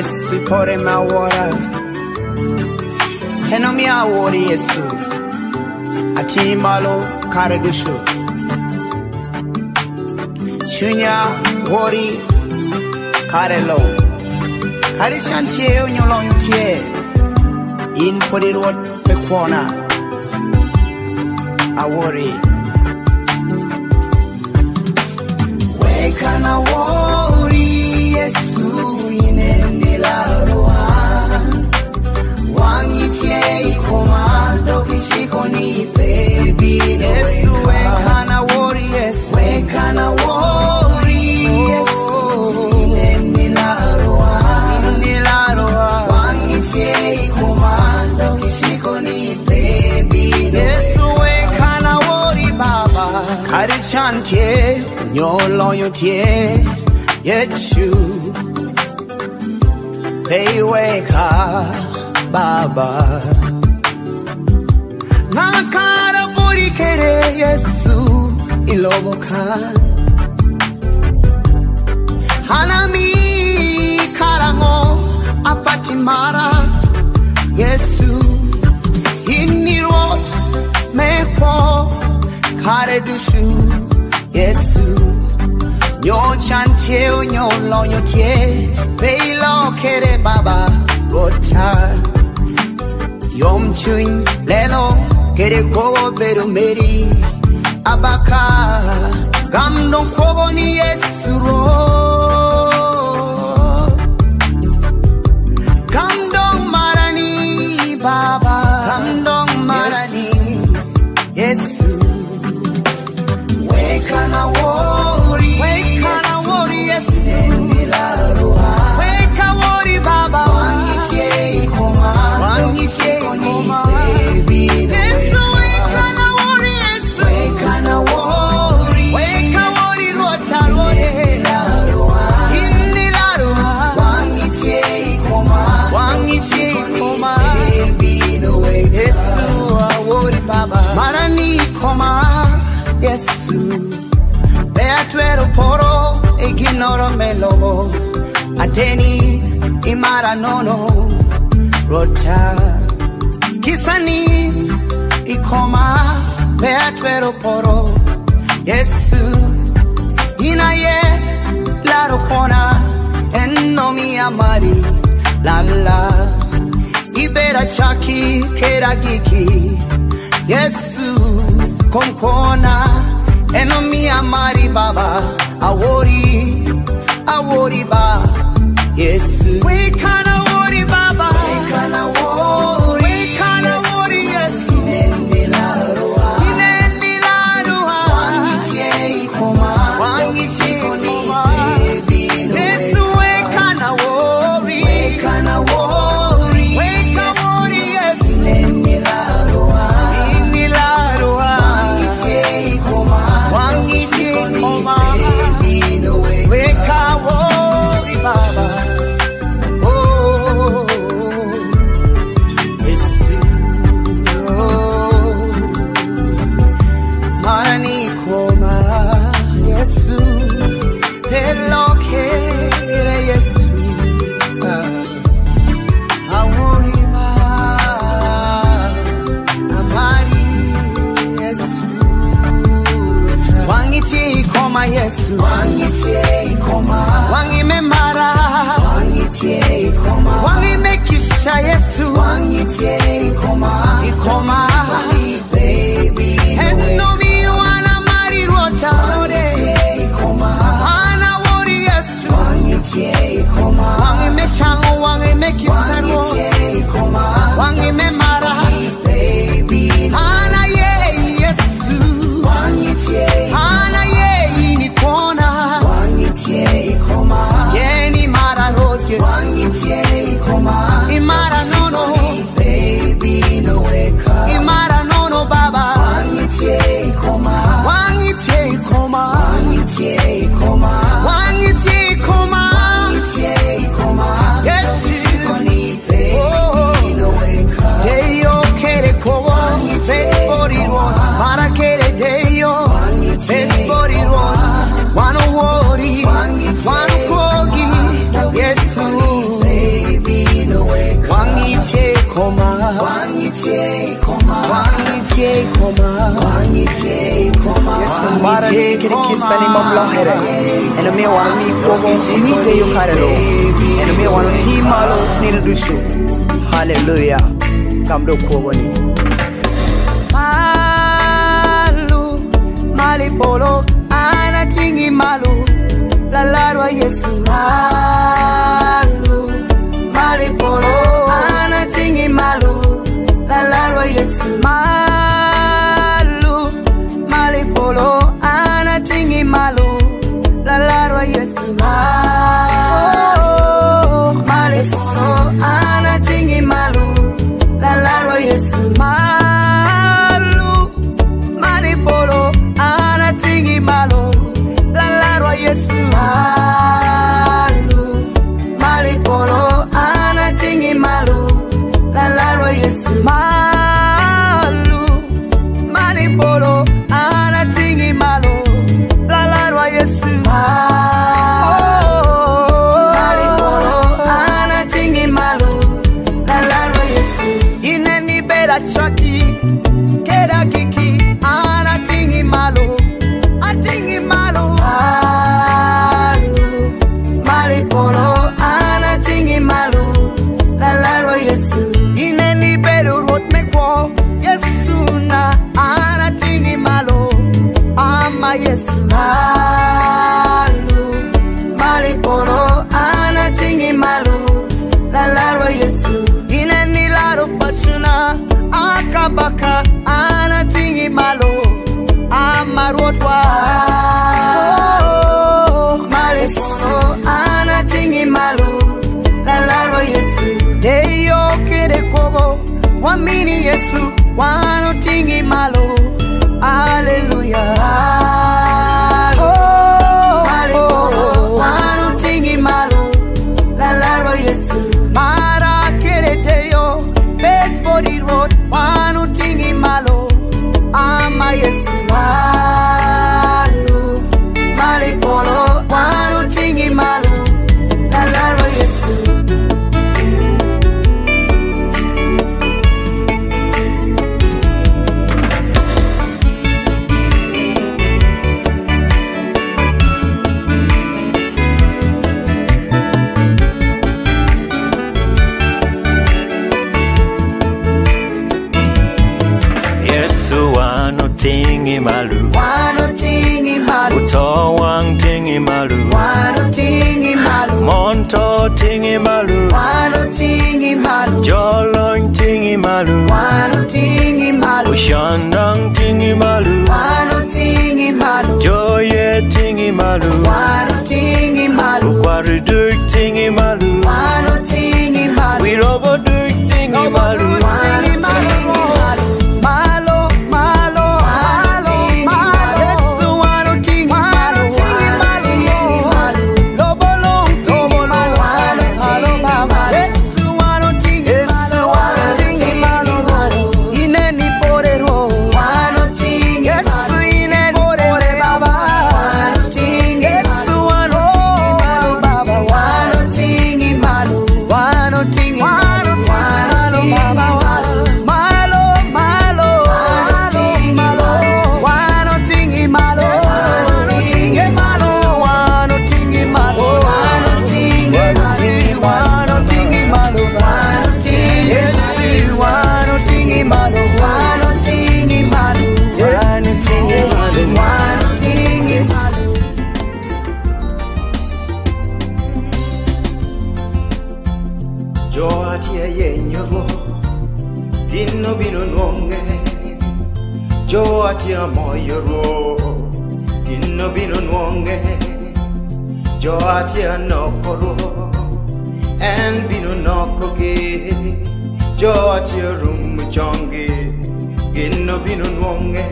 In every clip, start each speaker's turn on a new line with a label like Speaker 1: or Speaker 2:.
Speaker 1: si pore ma wora Heno mi awori Yesu Ati malo kare dushu Chunya wori kare lo Kare shantie unyolong tie In podi ruot pekwana Awori Weka na wori Yesu inendilaroa Wangitie ikomando kishiko ni baby Yesu weka na wori Yesu Weka na wori Yesu inendilaroa Wangitie ikomando kishiko ni baby Yesu weka na wori baba Kari chantie Nyolo yotie Yechu Peyweka Baba Nakara buri kere Yesu Iloboka Hanami Karango Apatimara Yesu Hinirot Mekwo Kare dushu Yesu Nyo chantie nyo lo nyo tie Peilo kere baba Rota Yom chun lelo Kere kogo beru meri Abaka Gamdon kogo ni Yesu ro Gamdon marani baba Gamdon marani Yesu Weka na wori Weka na wori Yesu Weka wori baba Wangitie ikoma Wangitie ikoma Yesu weka na wori Yesu Weka na wori Weka wori rota rode Inilaroa Wangitie ikoma Wangitie ikoma Yesu wori baba Marani ikoma Yesu Beatuero poro ignoro melobo Ateni imara nono Rota Kisani ikoma Beatuero poro Yesu Inaye laro kona Enno mi amari Lala Ibera chaki keragiki Yesu Konkona Eno mi amari baba Awori ba Yesu Weka na wori baba Weka na wori Yesu Inendilaroa Wangitie ikoma Wangitie ikoma Yesu weka na wori Weka na wori Weka wori Yesu Inendilaroa Wangitie ikoma Wangitie ikoma Weka Mara de que kissani mamlahere and me want me kogo mite yo karelo and me want team malo nil dushu hallelujah kam do kogo ni malu mali polo ana tingi malu la larwa yesu malu mali polo ana tingi malu la larwa yesu malu mali polo ana tingi malu la larwa yesu mali polo ana tingi malu la larwa yesu malu mali polo ana tingi malu la larwa yesu malu mali polo ana tingi malu la larwa yesu malu mali polo ana tingi malu la larwa yesu mali polo ana tingi malu la larwa yesu ineni bera chaki kera kiki ana tingi malu atingi malu mali polo ana tingi malu la larwa yesu ineni beru rot me kwa yesu na ana tingi malu ama yesu malu mali polo ana tingi malu la larwa yesu ineni laro pashuna akabaka ana tingi malu ama rotwa mali polo ana tingi malu la larwa yesu deyo kere kogo wamini yesu wano tingi malu hallelujah mali polo wano tingi malu la larwa yesu mara kere teyo best body road wano tingi malu ama yesu malu mali polo wano tingi malu la larwa yesu
Speaker 2: Yesu wano tingi malu utowang tingi malu monto tingi malu jolong tingi malu ushandang tingi malu joye tingi malu ukwariduk tingi malu wiroboduk tingi malu
Speaker 3: Joatia moyoro inno bino nuonge Joatia nokoro en bino nokoge Joatia rum chonge inno bino nuonge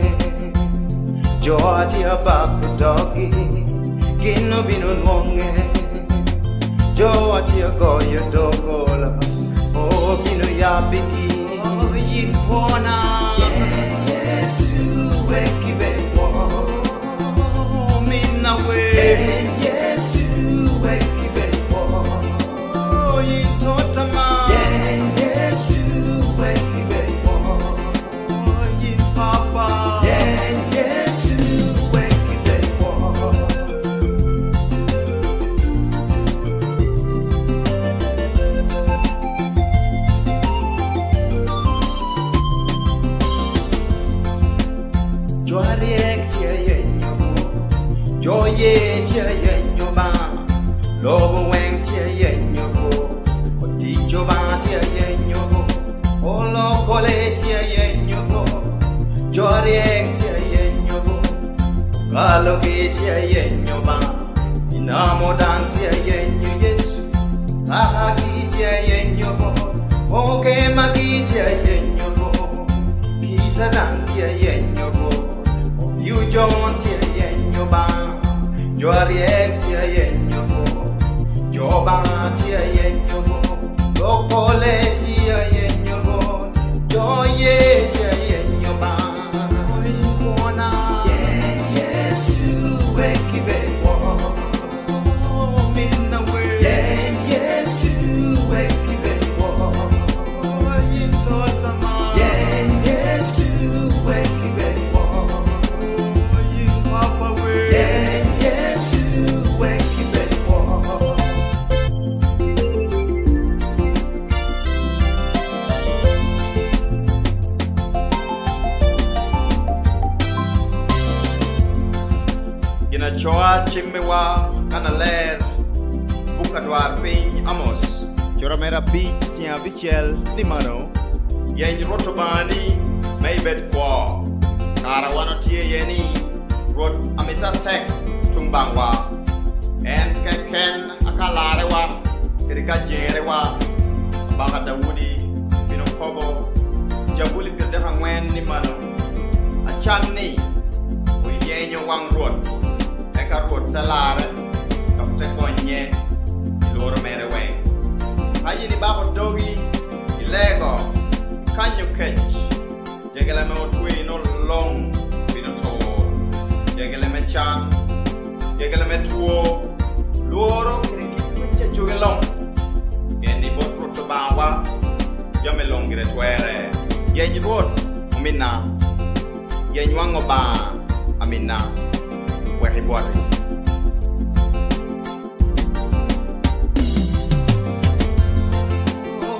Speaker 3: Joatia bakutogi inno bino nuonge Joatia goyo dogola oh bino yabiki oh yin pona Yesu wekibewo mina we Yesu wekibewo yitotama Yesu wekibewo yin papa Ndalo gitia yenyo ba Inamo dantia yenyo Yesu Taha gitia yenyo bo Oke magitia yenyo bo Kisa dantia yenyo bo You John tia yenyo ba Joariek tia yenyo bo Joba tia yenyo bo Lokole tia yenyo bo Joye tia yenyo ba Oikuona Yesu wekibe wo Minna we Yesu wekibe wo Yintotama Yesu wekibe wo Yimpapa we Yesu wekibe wo Choa chimewa kanaler buka dwar piny Amos Choromera bich tia bichel ni mano Yeny rotobani meibed kwa Kara wano tie yeni Rot amita tek tumbangwa En keken akalare wa Kirika jere wa Baka Dawudi Bino kobo Jabuli pirdeha ngwen ni mano Achani Uyenyo wang rot Eka rot talare Kapte konye Iloro mere weng Hayi ni bako dogi Ilego Kanyo kech Jegele me otwe no long Bino tol Jegele me chan Jegele me tuo Loro kiriki tuche jugelong Gendi bot roto bawa Jame longire twere Yeny rot Umina Yeny wango ba Amina Wehi bwari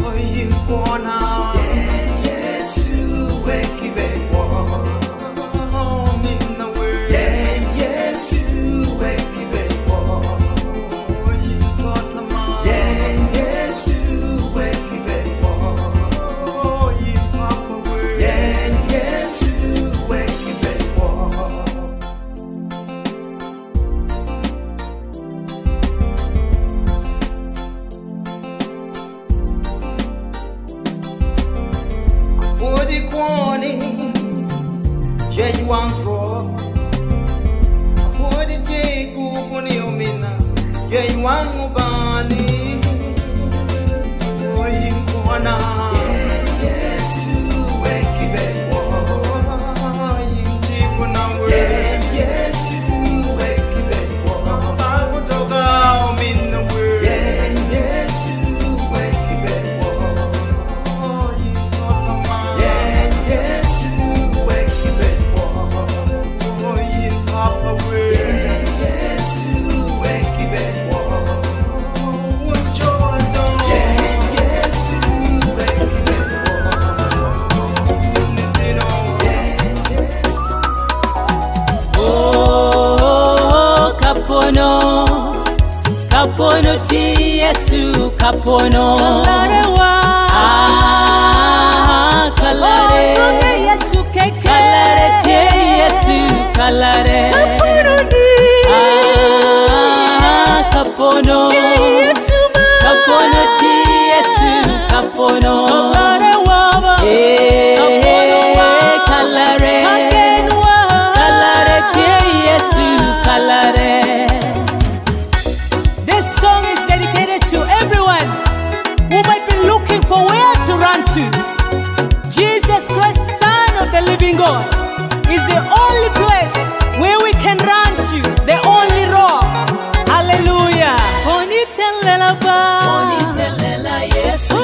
Speaker 3: Oyin kona Yesu wekibe wo Minna we Yesu wekibe wo Oyin totama Yesu wekibe wo Oyin papa we Yesu wekibe wo Odi kwani Yeyi wangro Odi tegu kuni umina Yeyi wangubani Oyin kwana Yesu wekibe wo Oyin tiku na we Yesu wekibe wo Bakutoka umina we Yesu wekibe wo Oyin totama Yesu wekibe wo Oyin papa we Yesu wekibe wo Uchodo Yesu wekibe wo Nitino
Speaker 4: Oh, kapono, kapono ti Yesu, kapono. Kalarewa, kalare, Yesu keke, kalare ti Yesu, kalare. Kapono, kapono ti Yesu, kapono. Kalarewa, kalare, kalare ti Yesu, kalare. This song is dedicated to everyone who might be looking for where to run to. Jesus Christ, Son of the living God, is the only place where we can run to, the only rock. Hallelujah. Onitelela ba, onitelela Yesu,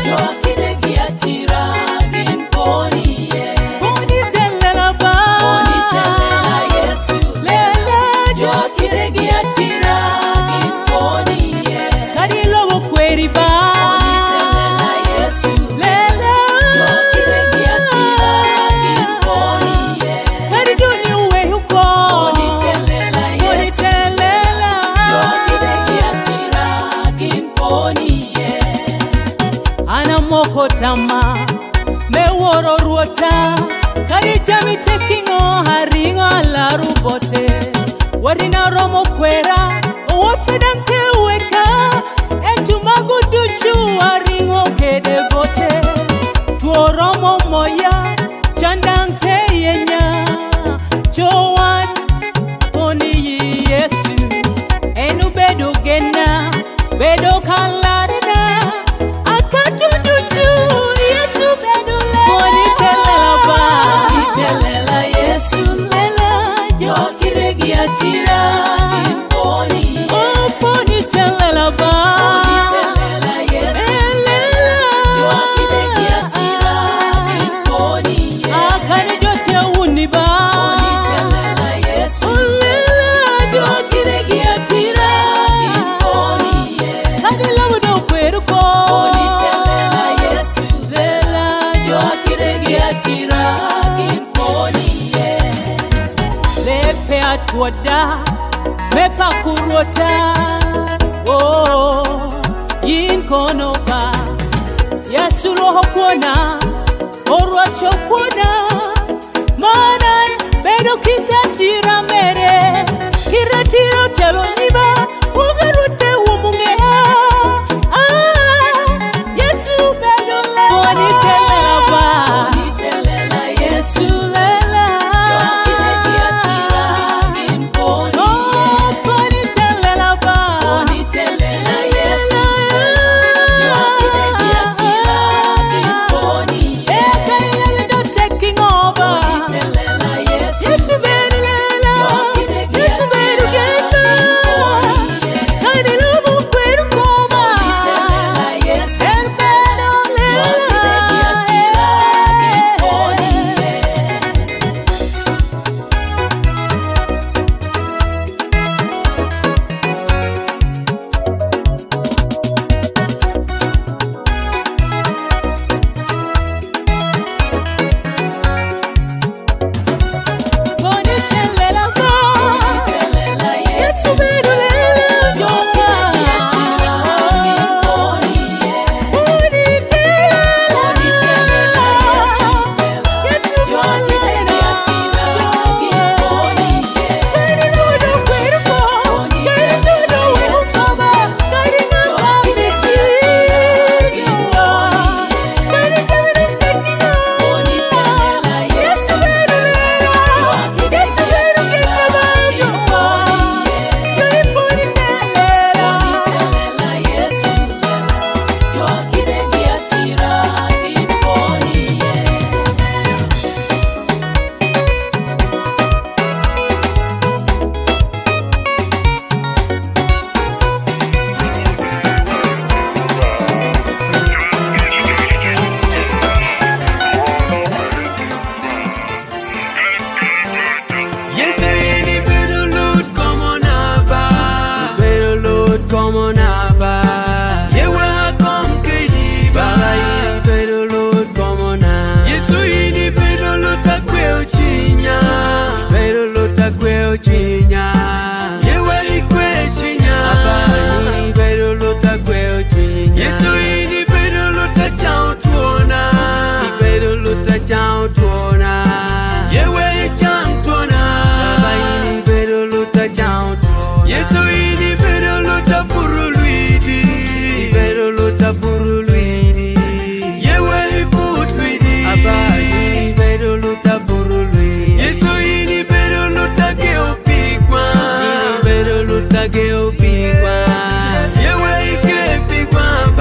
Speaker 4: yokiregia chiragi mponiye. Onitelela ba, onitelela Yesu, lele yokiregia chiragi mponiye. Kadilo wokweri ba, onitelela Yesu, lele yokiregia chiragi mponiye. Kadiduni uwe huko, onitelela Yesu, onitelela yokiregia chiragi mponiye. Ana moko tama meworo ruota Kari jami taking on haringa la rubote. Warina romo kwera, wote dante weka. Entu maguduchu haringo kede bote. Tuo romo moya, chandante yenya. Joan poni Yesu. Enu bedo gena, bedo kalarina. Akatu duchu, Yesu bedo le. Poni telela ba, telela Yesu lela. Jo kiregi atira, poni. Oh poni telela ba, telela Yesu lela. Jo kiregi atira, poni. Akani jo te uniba, poni telela Yesu lela. Jo kiregi atira, poni. Kani lawo do kweruko, poni telela Yesu lela. Jo kiregi atira, poni. Lepe atwoda, mepa kurota. Oh, yin kono ba. Yesu roho kuona, orwacho kuona. Manan bedo kitatira mere. Kiratiro telo niba, ugarute umunge. Yesu bedo le. Poni telela ba, poni telela Yesu lela. Kiregi atira, poni. Oh, poni telela ba, poni telela Yesu lela. Kiregi atira, poni. Kani love do taking over. Poni telela Yesu bedo lela. Yesu bedo gena. Kani love kweru koma. Poni telela Yesu bedo lela. Kiregi atira, poni. Poni telela ba, poni telela Yesu bedo lela. Kiregi atira, poni. Poni telela, poni telela Yesu lela. Yesu kiregi atira, poni. Kani ludo kweruko, kani ludo usoma, kani ngapamiti. Kani jaminu tekina, poni telela Yesu bedo lela. Yesu bedo gena bayo, poni. Kani poni telela, Yesu lela. Kiregi atira, poni.
Speaker 2: Yes, any better load, come on up. Better load, come on up. Yeah, where I come, Katie, bye. Better load, come on up. Yes, any better load, a quail chinya. Better load, a quail chinya. Yeah, where he quail chinya. Better load, a quail chinya. Yes, any better load, a chow tuona. Better load, a chow tuona. Yeah, where he chow tuona. Better load, a chow tuona. Yes, any better load, a puruluidi. Better load, a puruluidi. Yeah, where he put with it. Better load, a puruluidi. Yes, any better load, a geo big one. Better load, a geo big one. Yeah, where he get big one.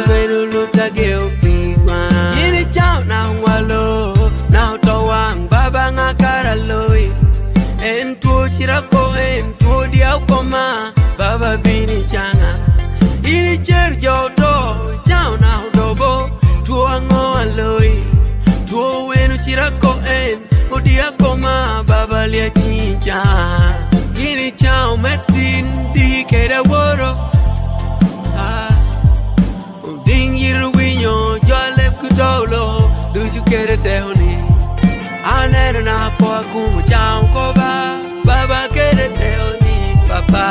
Speaker 2: Better load, a geo big one. In the chow now, wallow. Now, Tawang, Baba Ngakaraloi. En tu chirako, en tu diaukoma. Baba bini changa. Ini cher jodo, chao na udobo. Tuango aloi. Tuo wenu chirako en, udiakoma. Baba lia chicha. Ini chao metin di keda woro. Ding yiru winyo, jolep kudolo. Do you get it, honey? Anera na po akumu chao koba. Baba get it, honey, papa.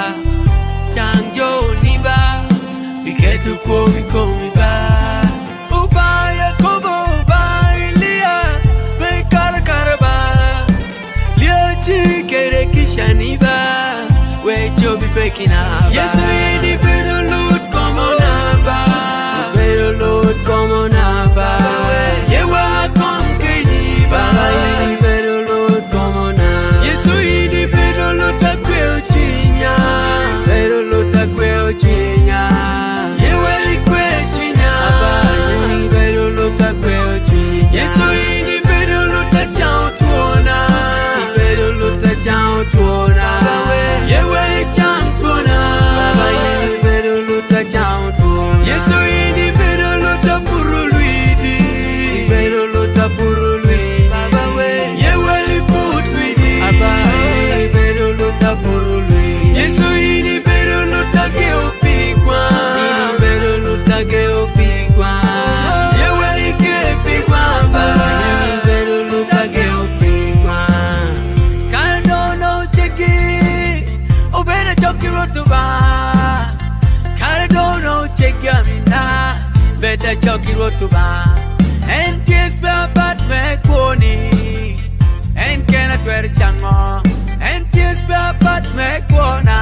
Speaker 2: Chanjo ni ba. Iketu ko wikomi ba. Ubaya kobo ba ilia. Bekara kinaba. Yesu ini bedo Lord como naba. Bedo Lord como naba. Yewa kom kiniba. Ini bedo Lord como naba. Yesu ini bedo Lord takweo chinya. Bedo Lord takweo chinya. Yewa ikwe chinya. Ini bedo Lord takweo chinya. Yesu ini bedo Lord tachao tuona. Bedo Lord tachao tuona. Yewa chang tuona. Ini bedo Lord tachao tuona. Yesu ini bedo Lord tapuru luidi. Bedo Lord tapuru luidi. Yewa iput luidi. Ini bedo Lord tapuru luidi. Yesu ini bedo Lord takeo pigwa. Ini bedo Lord takeo pigwa. Yewa ike pigwa. Ini bedo Lord takeo pigwa. Kaldo no cheki. Obeda choki rotuba. Kaldo no cheki amina. Beda choki rotuba. En kies babat me koni. En kena twer chango. En kies babat me kona.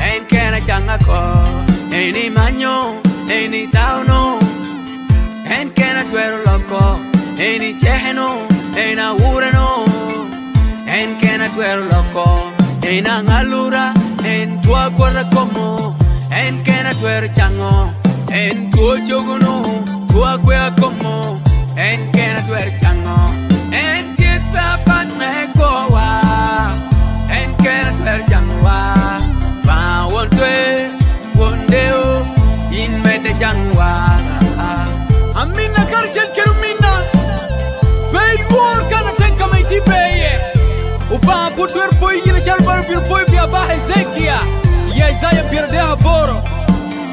Speaker 2: En kena changa ko. Eni manyo. Eni tauno. En kena twer loco. Eni cheheno. Ena ureno. En kena twer loco. Ena ngalura. En tua corra como. En kena twer chango. En tuo chogono. Tua kwea como. En kena twer chango. En ties papat me kowa. En kena twer chango wa. Pa wontwe. Wondeo. In mete chango wa. Amina karjel kerumina. Bay war kana tenka me tibeye. Upa putwer boy yine charbar bir boy bi aba Hezekia. Ya Isaiah bir de haboro.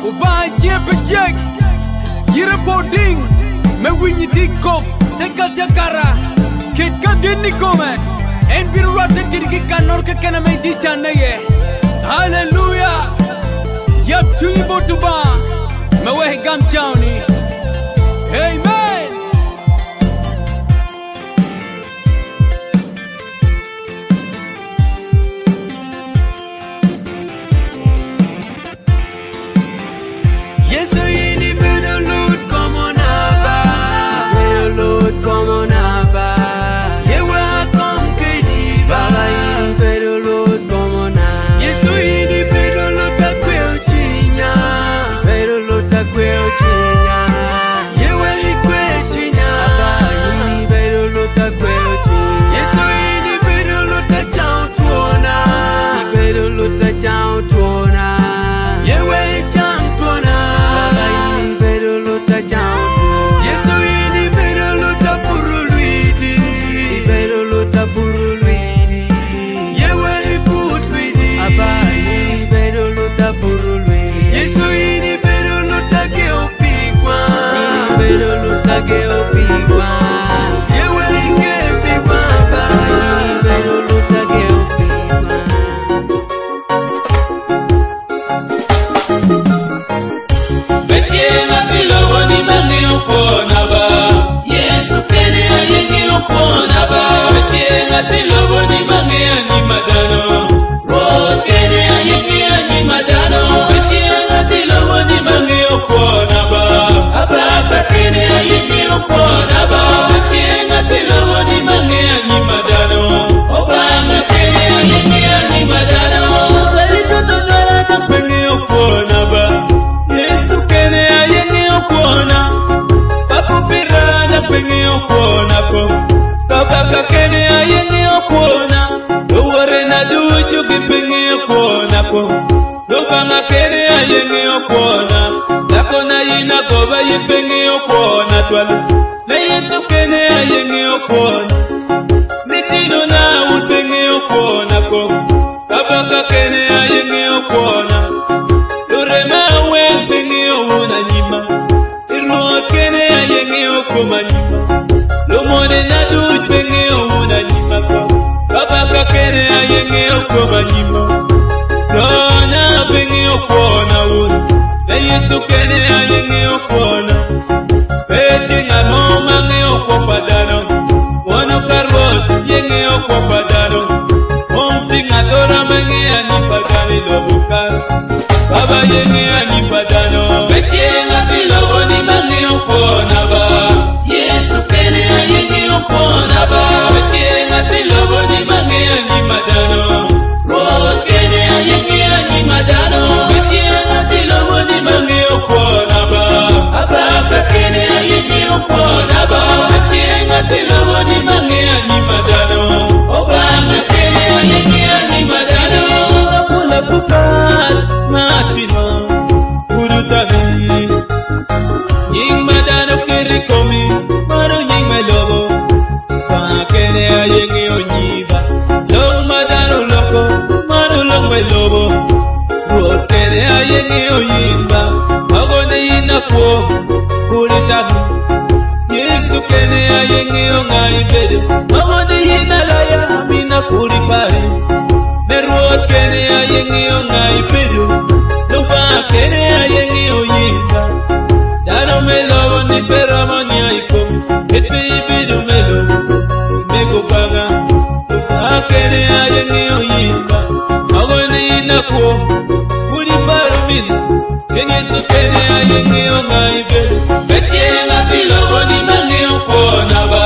Speaker 2: Uba jebe jek. Yire boding. Me winyi diko. Tenka tekara. Kitka gini kome. En bir rotten kirki kanor ke kana me ti chaneye. Hallelujah. Yap tui botuba. Me we gam chawni. Amen. Yesu ini bedo Lord como naba. Bedo Lord como naba. Yewa kom kediba. Bedo Lord como naba. Yesu ini bedo Lord takweo chinya. Bedo Lord takweo chinya. Yewa ikwe chinya. Ini bedo Lord takweo chinya. Yesu ini bedo Lord tachao tuona. Bedo Lord tachao tuona. Yewa chang tuona. Yesu ini bedo Lord tapuru luidi. Bedo Lord tapuru luidi. Yewa iput luidi. Ini bedo Lord tapuru luidi. Yesu ini bedo Lord takeo pigwa. Ini bedo Lord takeo pigwa. Yewa ike pigwa. Ini bedo Lord takeo pigwa.
Speaker 5: Betye mapilo woni mangi upona ba. Yesu kene ayengi upona ba. Betye mapilo woni mangi animadano. Road kene ayengi animadano. Betye mapilo woni mangi upona ba. Abaka kene ayengi upona ba. Betye mapilo woni mangi animadano. Obanga kene ayengi animadano. Sari toto dwara kampengi upona ba. Yesu kene ayengi upona. Papu pirana pengi upona po. Kabaka kene ayengi upona. Uware na duju ki pengi upona po. Lubanga kene ayengi upona. Lakona yina koba yipengi upona twala. Na Yesu kene ayengi upona. Nitino na upengi upona po. Kabaka kene ayengi upona. Lurema we pengi una nyima. Iruwa kene ayengi upoma nyima. Lumone na duj pengi una nyima kwa. Kabaka kene ayengi upoma nyima. Lona pengi upona una. Na Yesu kene ayengi upona. Peti nga moma nge upopadano. Wono karwot yenge upopadano. Omti nga dora mengi anipadani lobu. yenge anibadano Bekenga tilobo ni mangi opona ba Yesu kene yenge opona ba Bekenga tilobo ni mangi animadano Road kene yenge animadano Bekenga tilobo ni mangi opona ba Abaka kene yenge opona ba Bekenga tilobo ni mangi animadano Obanga kene yenge animadano Kula kukat matino Urutabi Ying madano kiri komi Maro ying melobo Pakene ayenge onyiba Long madano loko Maro long melobo Ruot kene ayenge oyimba Agone inakwo Urutabi Yesu kene ayenge ongai bedo Agone inalaya Amina kuripari Meruot kene ayenge ongai bedo Lupa kene ayenge oyimba Dano melobo ni peramani aiko Epe ibidu melobo Mego baga Lupa kene ayenge oyimba Agone inakwo Kuripari mina Kene Yesu kene ayenge ongai bedo Bekenga tilobo ni mangi opona ba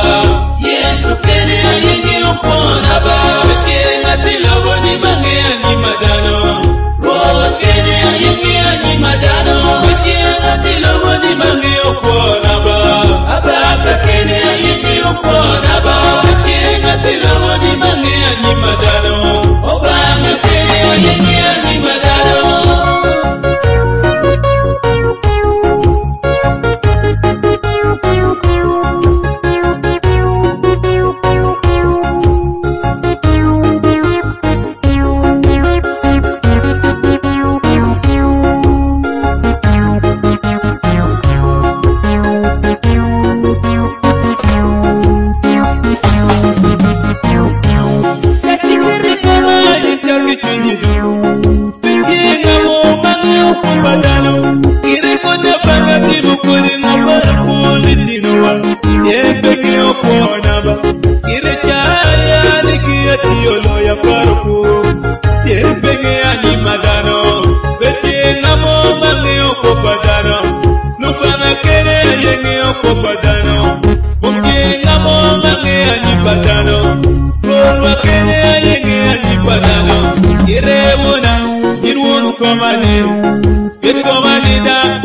Speaker 5: Yesu kene ayenge opona ba Bekenga tilobo ni mangi animadano Road kene ayenge animadano Bekenga tilobo ni mangi opona ba Abaka kene ayenge opona ba Bekenga tilobo ni mangi animadano Obanga kene ayenge animadano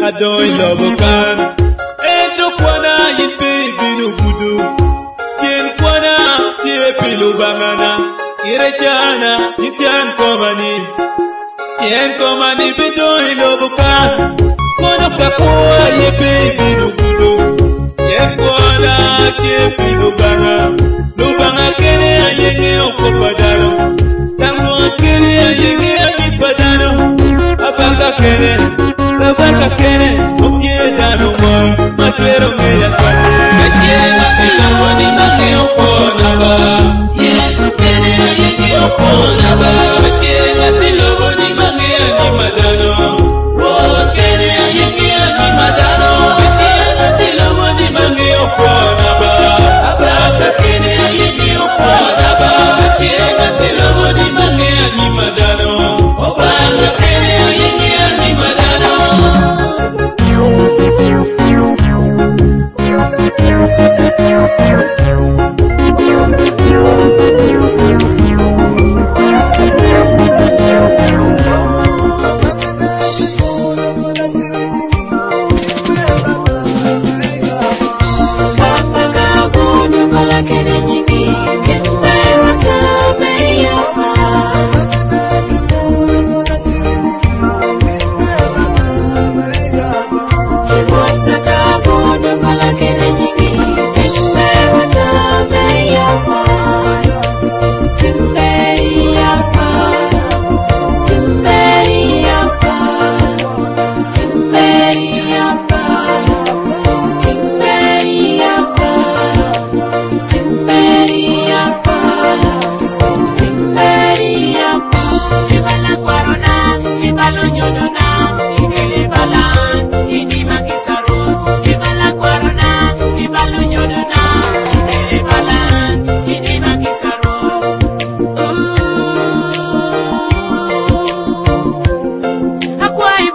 Speaker 5: Adoi lobokan Endo kwana yipe binu gudu Yen kwana ye pilu bangana Ire jana yitian komani Yen komani bidoi lobokan Kono kakua yipe binu gudu Yen kwana ye pilu banga Lubanga kene ayenge okopadano Tango kene ayenge anipadano Abanga kene Abaka kene, okie dano moi, matero meya kane. Bekenga tilobo ni mangi opona ba, Yesu kene ayenge opona ba. Bekenga tilobo ni mangi animadano, Road kene ayenge animadano. Bekenga tilobo ni mangi opona ba, Abaka kene ayenge opona ba. Bekenga tilobo ni mangi animadano, Obanga kene ayenge animadano.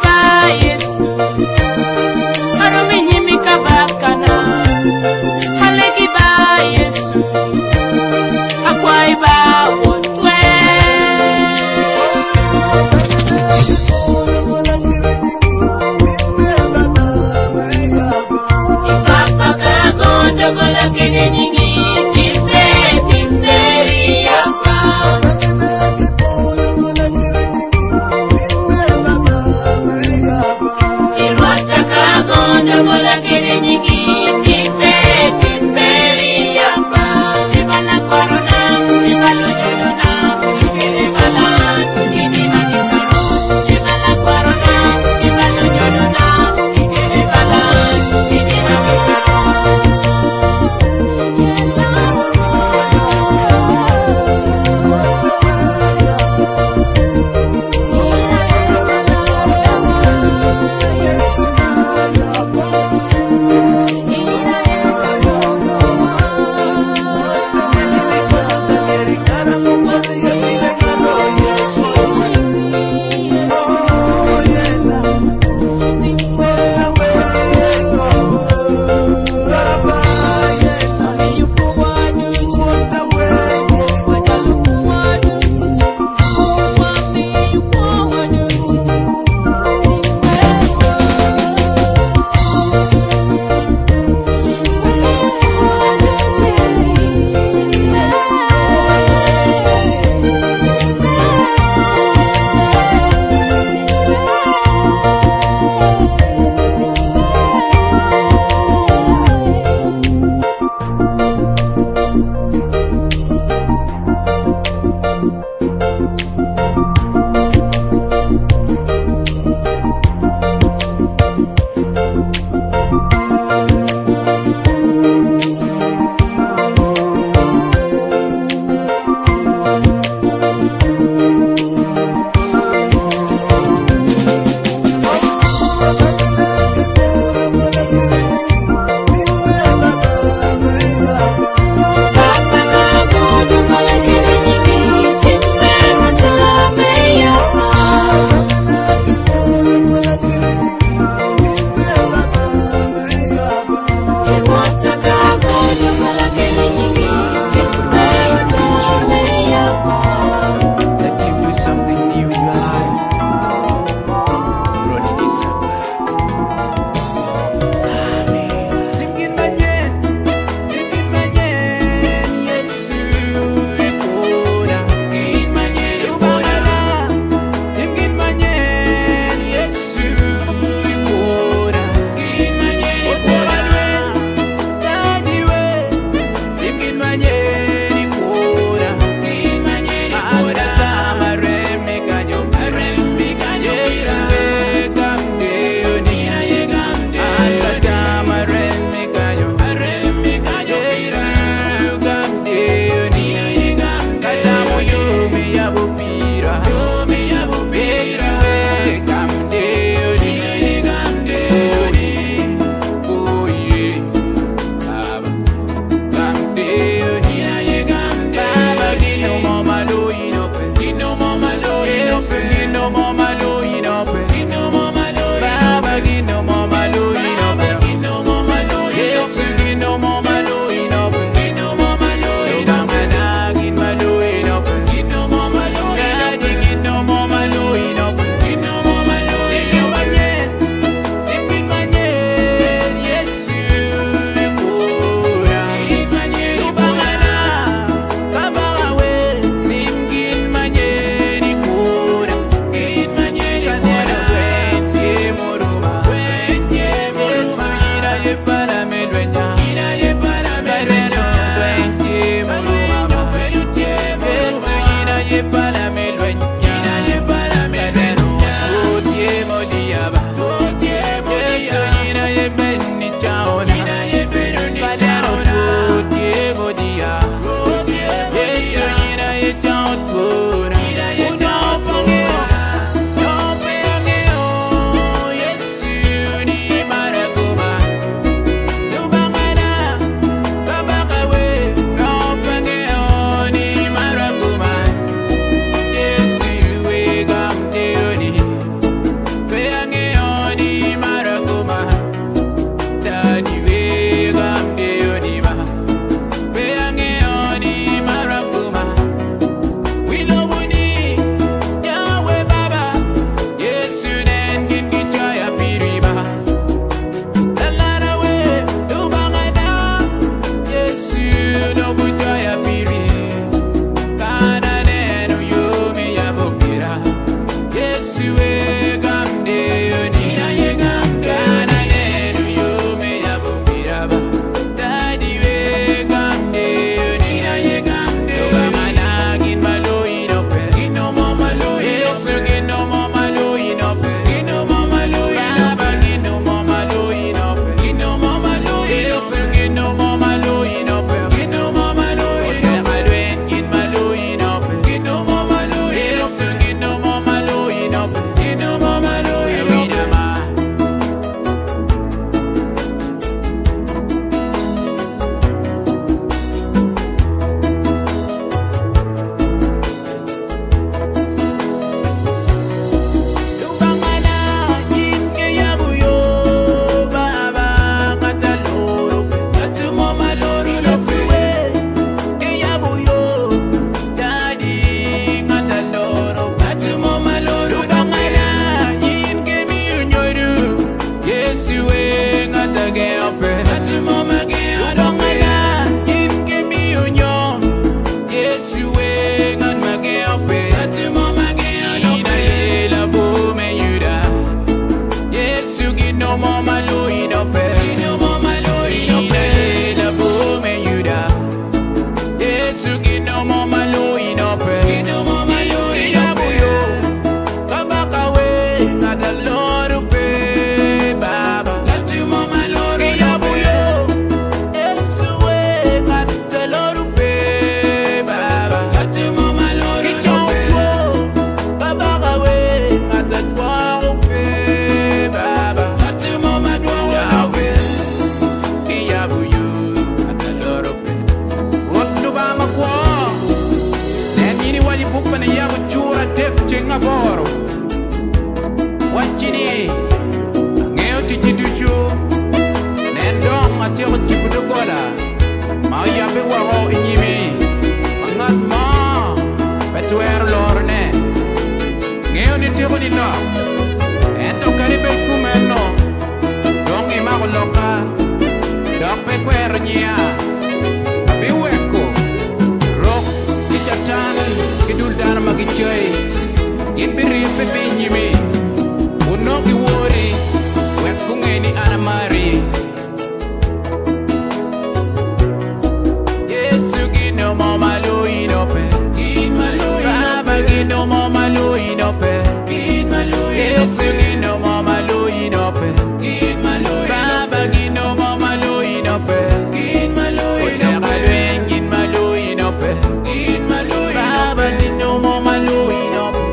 Speaker 6: Bye.
Speaker 1: Yes,
Speaker 5: wachini ngeo tiji duchu nendong atiyo chibudo gola ma yabe waro inyimi mangat ma betuer lorne ngeo ni tiyo ni no ento karibe kumeno dongi mago loka dok pe kwero nyia abiweko rok kichatan kidul dana magichoy Inbiri pepe nyimi unogi wori wekungeni anamari Yesu gino mama lo inope Baba gino mama lo inope Yesu gino mama lo inope Baba gino mama lo inope Oteka luen gin malo inope Baba gino mama lo inope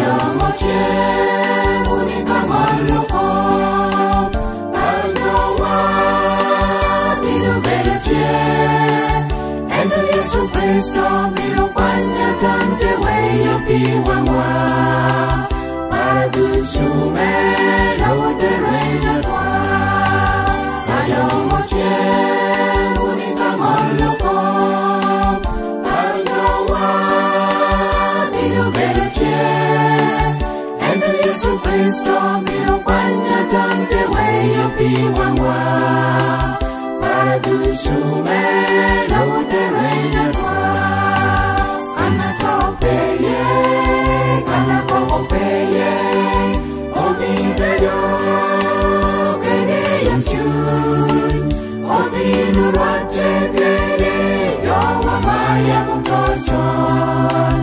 Speaker 1: Ayomoche unikamoloko Parajowa Biro bereche Endo Yesu Kristo Biro panya tante weyo piwangwa Paradusume Yawoterenya kwa Ayomoche unikamoloko Parajowa Biro bereche Endo Yesu Kristo Biro panya tante weyo piwangwa Paradusume Yawoterenya kwa Kanatopeye Kanakopeye Obibedo Kene Yamshun Obinurwate Kene Jawa Maya Mutoshon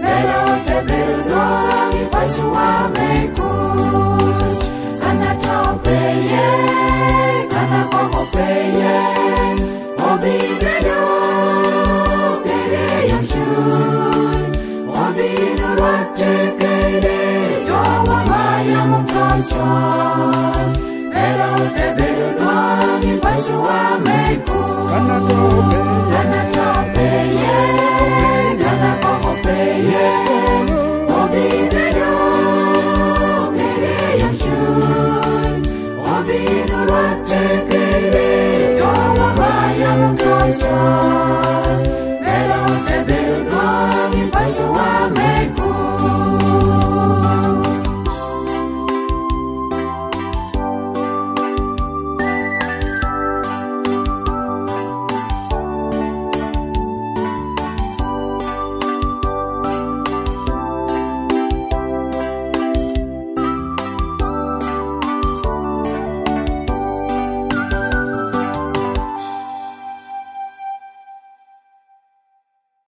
Speaker 1: Lelo Teberudo Mifashuwa Mekus Kanatopeye Kanakopeye Obibedo Kene Yamshun Obinurwate Kene Jawa Maya Mutoshon Lelo Teberudo Mifashuwa Mekus Kanatopeye Kanakopeye Obibedo